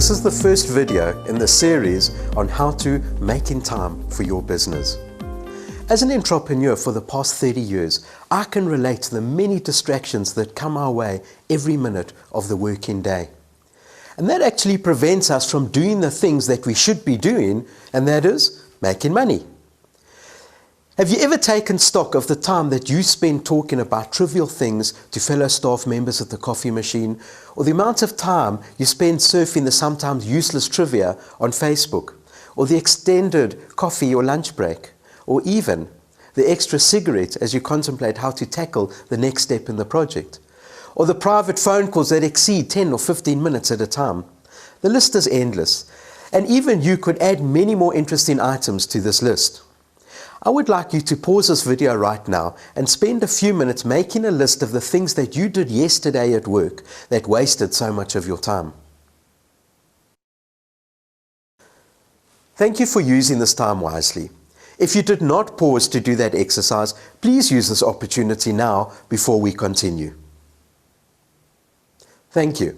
This is the first video in the series on how to make in time for your business. As an entrepreneur for the past 30 years, I can relate to the many distractions that come our way every minute of the working day. And that actually prevents us from doing the things that we should be doing, and that is making money. Have you ever taken stock of the time that you spend talking about trivial things to fellow staff members at the coffee machine, or the amount of time you spend surfing the sometimes useless trivia on Facebook, or the extended coffee or lunch break, or even the extra cigarette as you contemplate how to tackle the next step in the project, or the private phone calls that exceed 10 or 15 minutes at a time? The list is endless, and even you could add many more interesting items to this list. I would like you to pause this video right now and spend a few minutes making a list of the things that you did yesterday at work that wasted so much of your time. Thank you for using this time wisely. If you did not pause to do that exercise, please use this opportunity now before we continue. Thank you.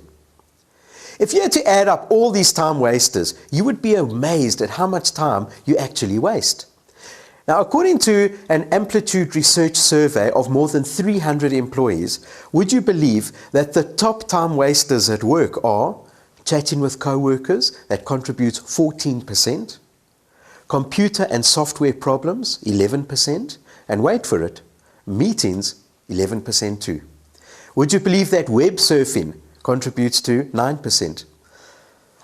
If you had to add up all these time wasters, you would be amazed at how much time you actually waste. Now, according to an Amplitude research survey of more than 300 employees, would you believe that the top time wasters at work are chatting with co-workers, that contributes 14%, computer and software problems, 11%, and wait for it, meetings, 11% too. Would you believe that web surfing contributes to 9%?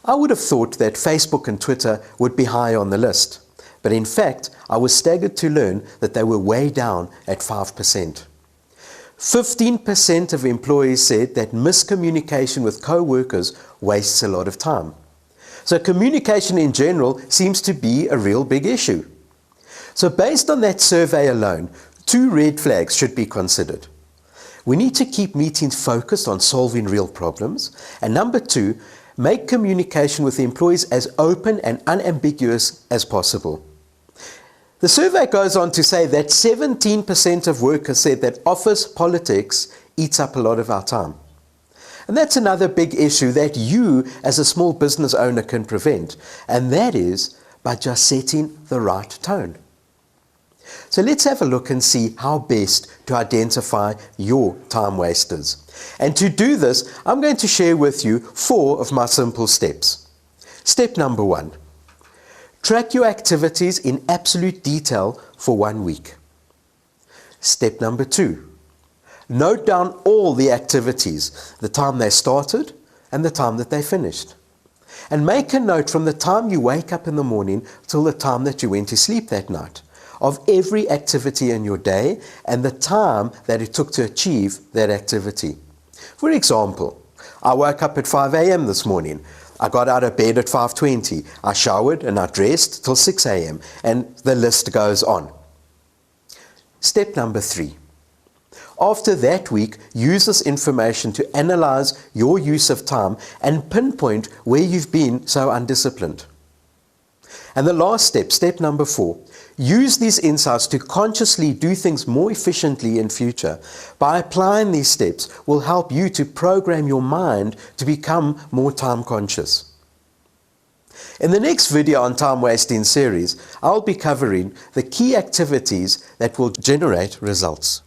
I would have thought that Facebook and Twitter would be high on the list. But in fact, I was staggered to learn that they were way down at 5%. 15% of employees said that miscommunication with co-workers wastes a lot of time. So communication in general seems to be a real big issue. So based on that survey alone, 2 red flags should be considered. We need to keep meetings focused on solving real problems. And number 2, make communication with employees as open and unambiguous as possible. The survey goes on to say that 17% of workers said that office politics eats up a lot of our time. And that's another big issue that you as a small business owner can prevent, and that is by just setting the right tone. So let's have a look and see how best to identify your time wasters. And to do this, I'm going to share with you 4 of my simple steps. Step number 1. Track your activities in absolute detail for 1 week. Step number 2. Note down all the activities, the time they started and the time that they finished. And make a note from the time you wake up in the morning till the time that you went to sleep that night of every activity in your day and the time that it took to achieve that activity. For example, I woke up at 5 a.m. this morning. I got out of bed at 5:20. I showered and I dressed till 6 a.m. and the list goes on. Step number 3. After that week, use this information to analyze your use of time and pinpoint where you've been so undisciplined. And the last step, step number 4, use these insights to consciously do things more efficiently in future. By applying these steps will help you to program your mind to become more time conscious. In the next video on time wasting series, I'll be covering the key activities that will generate results.